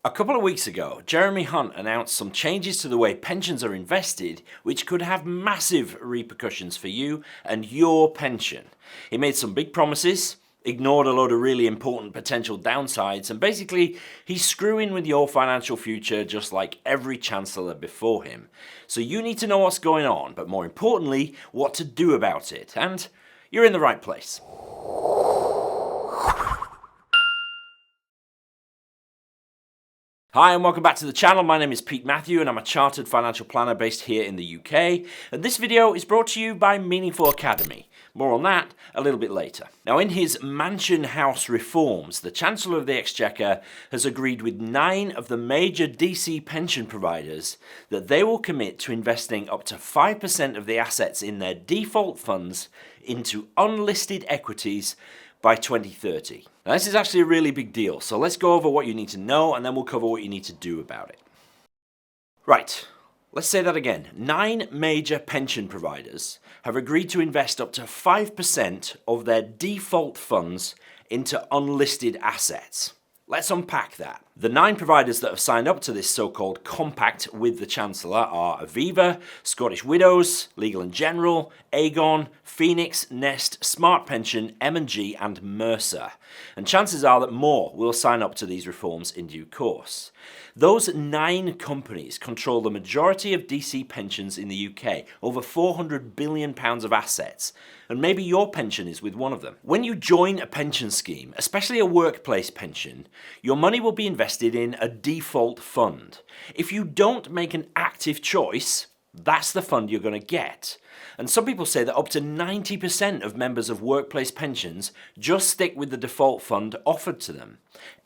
A couple of weeks ago, Jeremy Hunt announced some changes to the way pensions are invested, which could have massive repercussions for you and your pension. He made some big promises, ignored a load of really important potential downsides, and basically he's screwing with your financial future just like every chancellor before him. So you need to know what's going on, but more importantly, what to do about it. And you're in the right place. Hi and welcome back to the channel. My name is Pete Matthew and I'm a chartered financial planner based here in the UK. And this video is brought to you by Meaningful Academy. More on that a little bit later. Now, in his Mansion House reforms, the Chancellor of the Exchequer has agreed with 9 of the major DC pension providers that they will commit to investing up to 5% of the assets in their default funds into unlisted equities by 2030. Now, this is actually a really big deal, so let's go over what you need to know and then we'll cover what you need to do about it. Right, let's say that again. 9 major pension providers have agreed to invest up to 5% of their default funds into unlisted assets. Let's unpack that. The 9 providers that have signed up to this so-called compact with the Chancellor are Aviva, Scottish Widows, Legal & General, Aegon, Phoenix, Nest, Smart Pension, M&G and Mercer. And chances are that more will sign up to these reforms in due course. Those 9 companies control the majority of DC pensions in the UK, over £400 billion of assets, and maybe your pension is with one of them. When you join a pension scheme, especially a workplace pension, your money will be invested in a default fund. If you don't make an active choice, that's the fund you're going to get. And some people say that up to 90% of members of workplace pensions just stick with the default fund offered to them.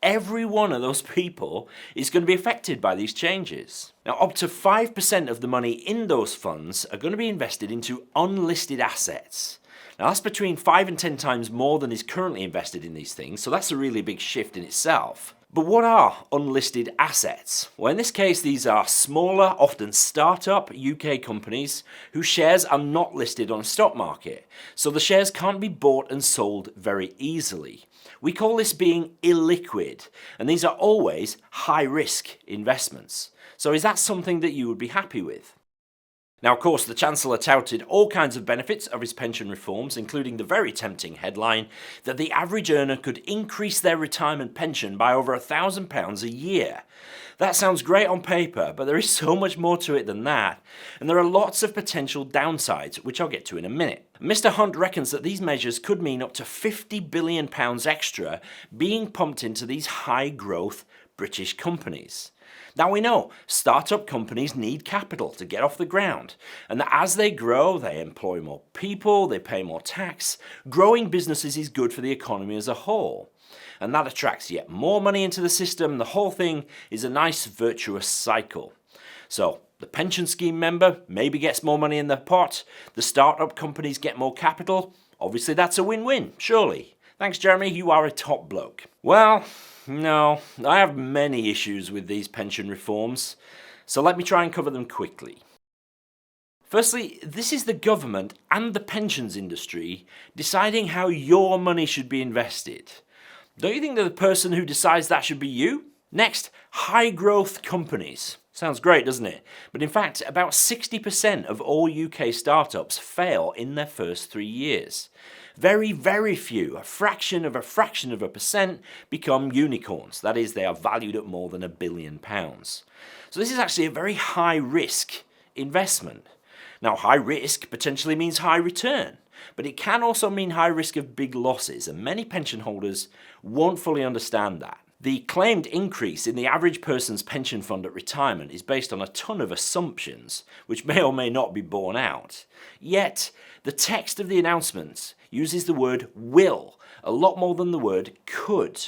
Every one of those people is going to be affected by these changes. Now, up to 5% of the money in those funds are going to be invested into unlisted assets. Now, that's between 5 and 10 times more than is currently invested in these things, so that's a really big shift in itself. But what are unlisted assets? Well, in this case, these are smaller, often startup UK companies whose shares are not listed on a stock market, so the shares can't be bought and sold very easily. We call this being illiquid, and these are always high-risk investments. So is that something that you would be happy with? Now, of course, the Chancellor touted all kinds of benefits of his pension reforms, including the very tempting headline that the average earner could increase their retirement pension by over £1,000 a year. That sounds great on paper, but there is so much more to it than that, and there are lots of potential downsides, which I'll get to in a minute. Mr. Hunt reckons that these measures could mean up to £50 billion extra being pumped into these high-growth British companies. Now, we know startup companies need capital to get off the ground, and that as they grow, they employ more people, they pay more tax. Growing businesses is good for the economy as a whole, and that attracts yet more money into the system. The whole thing is a nice virtuous cycle. So the pension scheme member maybe gets more money in the pot, the startup companies get more capital. Obviously that's a win-win, surely. Thanks, Jeremy, you are a top bloke. Well, no, I have many issues with these pension reforms, so let me try and cover them quickly. Firstly, this is the government and the pensions industry deciding how your money should be invested. Don't you think that the person who decides that should be you? Next, high-growth companies. Sounds great, doesn't it? But in fact, about 60% of all UK startups fail in their first 3 years. Very, very few, a fraction of a percent, become unicorns. That is, they are valued at more than £1 billion. So this is actually a very high-risk investment. Now, high risk potentially means high return, but it can also mean high risk of big losses, and many pension holders won't fully understand that. The claimed increase in the average person's pension fund at retirement is based on a ton of assumptions, which may or may not be borne out. Yet, the text of the announcements uses the word will a lot more than the word could.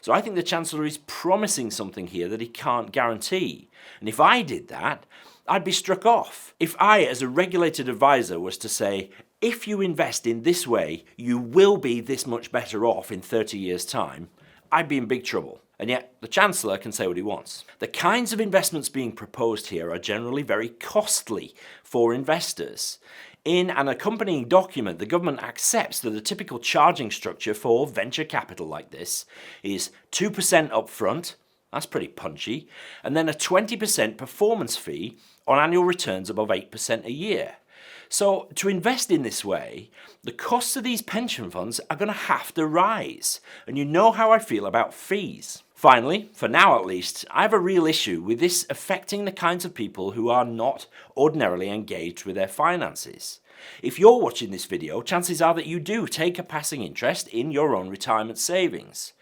So I think the Chancellor is promising something here that he can't guarantee. And if I did that, I'd be struck off. If I, as a regulated advisor, was to say, if you invest in this way, you will be this much better off in 30 years' time, I'd be in big trouble. And yet, the Chancellor can say what he wants. The kinds of investments being proposed here are generally very costly for investors. In an accompanying document, the government accepts that a typical charging structure for venture capital like this is 2% upfront, That's pretty punchy. And then a 20% performance fee on annual returns above 8% a year. So to invest in this way, the costs of these pension funds are going to have to rise. And you know how I feel about fees. Finally, for now at least, I have a real issue with this affecting the kinds of people who are not ordinarily engaged with their finances. If you're watching this video, chances are that you do take a passing interest in your own retirement savings.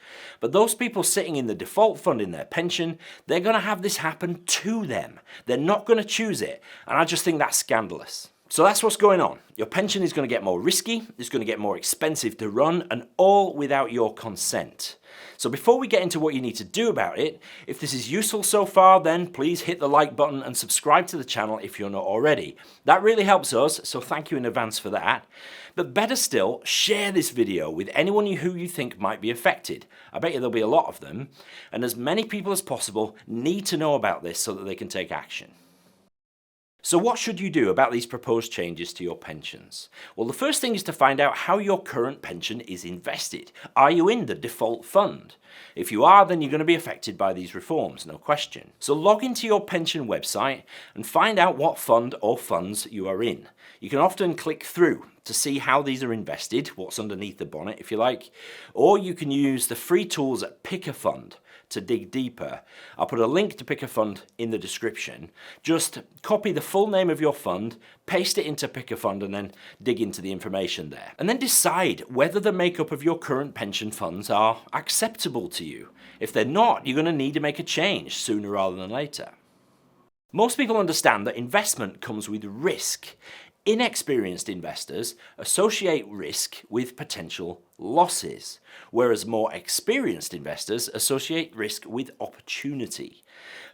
But those people sitting in the default fund in their pension, they're going to have this happen to them. They're not going to choose it, and I just think that's scandalous. So that's what's going on. Your pension is going to get more risky, it's going to get more expensive to run, and all without your consent. So before we get into what you need to do about it, if this is useful so far, then please hit the like button and subscribe to the channel if you're not already. That really helps us, so thank you in advance for that. But better still, share this video with anyone who you think might be affected. I bet you there'll be a lot of them, and as many people as possible need to know about this so that they can take action. So what should you do about these proposed changes to your pensions? Well, the first thing is to find out how your current pension is invested. Are you in the default fund? If you are, then you're going to be affected by these reforms, no question. So log into your pension website and find out what fund or funds you are in. You can often click through to see how these are invested, what's underneath the bonnet if you like, or you can use the free tools at Pick a Fund to dig deeper. I'll put a link to Pick a Fund in the description. Just copy the full name of your fund, paste it into Pick a Fund, and then dig into the information there. And then decide whether the makeup of your current pension funds are acceptable to you. If they're not, you're going to need to make a change sooner rather than later. Most people understand that investment comes with risk. Inexperienced investors associate risk with potential losses, whereas more experienced investors associate risk with opportunity.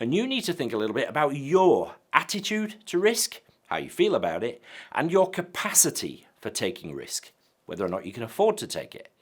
And you need to think a little bit about your attitude to risk, how you feel about it, and your capacity for taking risk, whether or not you can afford to take it.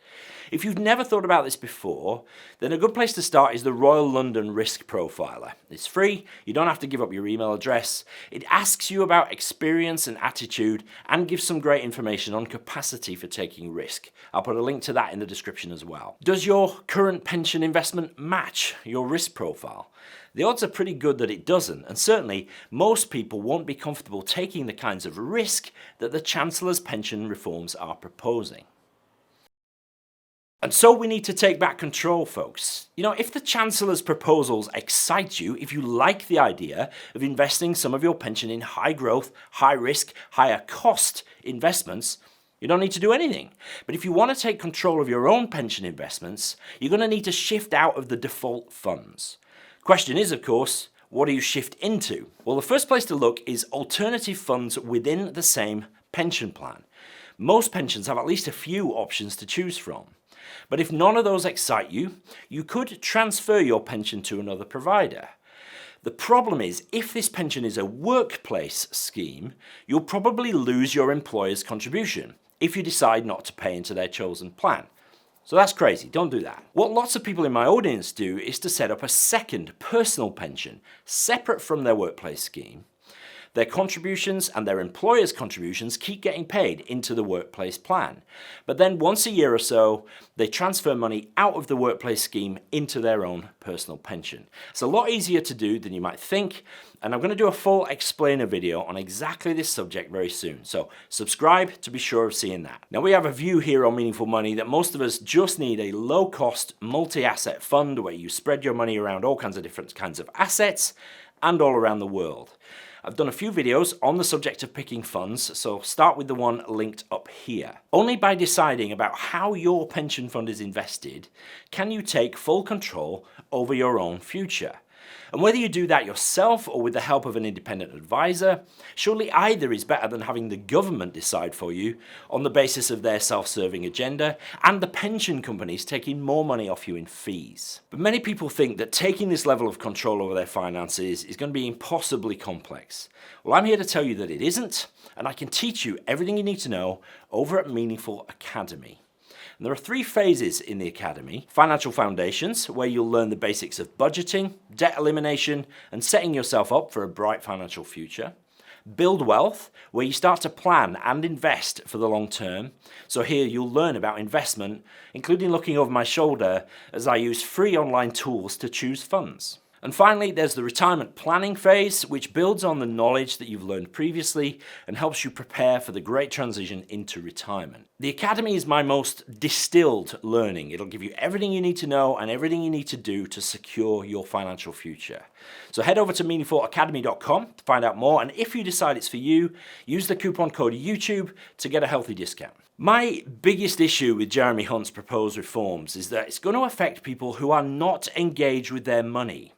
If you've never thought about this before, then a good place to start is the Royal London Risk Profiler. It's free, you don't have to give up your email address. It asks you about experience and attitude and gives some great information on capacity for taking risk. I'll put a link to that in the description as well. Does your current pension investment match your risk profile? The odds are pretty good that it doesn't, and certainly most people won't be comfortable taking the kinds of risk that the Chancellor's pension reforms are proposing. And so we need to take back control, folks. You know, if the Chancellor's proposals excite you, if you like the idea of investing some of your pension in high growth, high risk, higher cost investments, you don't need to do anything. But if you want to take control of your own pension investments, you're going to need to shift out of the default funds. Question is, of course, what do you shift into? Well, the first place to look is alternative funds within the same pension plan. Most pensions have at least a few options to choose from. But if none of those excite you, you could transfer your pension to another provider. The problem is, if this pension is a workplace scheme, you'll probably lose your employer's contribution if you decide not to pay into their chosen plan. So that's crazy, don't do that. What lots of people in my audience do is to set up a second personal pension, separate from their workplace scheme. Their contributions and their employer's contributions keep getting paid into the workplace plan. But then once a year or so, they transfer money out of the workplace scheme into their own personal pension. It's a lot easier to do than you might think, and I'm going to do a full explainer video on exactly this subject very soon. So subscribe to be sure of seeing that. Now we have a view here on Meaningful Money that most of us just need a low-cost multi-asset fund where you spread your money around all kinds of different kinds of assets and all around the world. I've done a few videos on the subject of picking funds, so start with the one linked up here. Only by deciding about how your pension fund is invested can you take full control over your own future. And whether you do that yourself or with the help of an independent advisor, surely either is better than having the government decide for you on the basis of their self-serving agenda and the pension companies taking more money off you in fees. But many people think that taking this level of control over their finances is going to be impossibly complex. Well, I'm here to tell you that it isn't, and I can teach you everything you need to know over at Meaningful Academy. And there are 3 phases in the Academy. Financial foundations, where you'll learn the basics of budgeting, debt elimination, and setting yourself up for a bright financial future. Build Wealth, where you start to plan and invest for the long term. So here you'll learn about investment, including looking over my shoulder as I use free online tools to choose funds. And finally, there's the retirement planning phase, which builds on the knowledge that you've learned previously and helps you prepare for the great transition into retirement. The Academy is my most distilled learning. It'll give you everything you need to know and everything you need to do to secure your financial future. So head over to meaningfulacademy.com to find out more, and if you decide it's for you, use the coupon code YouTube to get a healthy discount. My biggest issue with Jeremy Hunt's proposed reforms is that it's going to affect people who are not engaged with their money.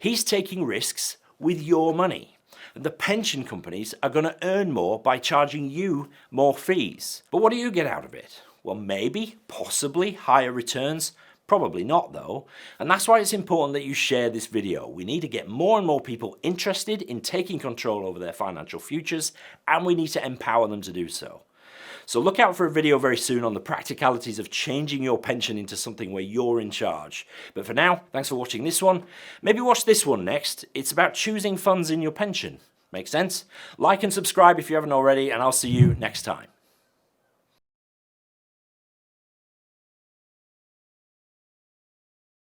He's taking risks with your money. The pension companies are going to earn more by charging you more fees. But what do you get out of it? Well, maybe, possibly, higher returns. Probably not though. And that's why it's important that you share this video. We need to get more and more people interested in taking control over their financial futures, and we need to empower them to do so. So look out for a video very soon on the practicalities of changing your pension into something where you're in charge. But for now, thanks for watching this one. Maybe watch this one next. It's about choosing funds in your pension. Make sense? Like and subscribe if you haven't already, and I'll see you next time.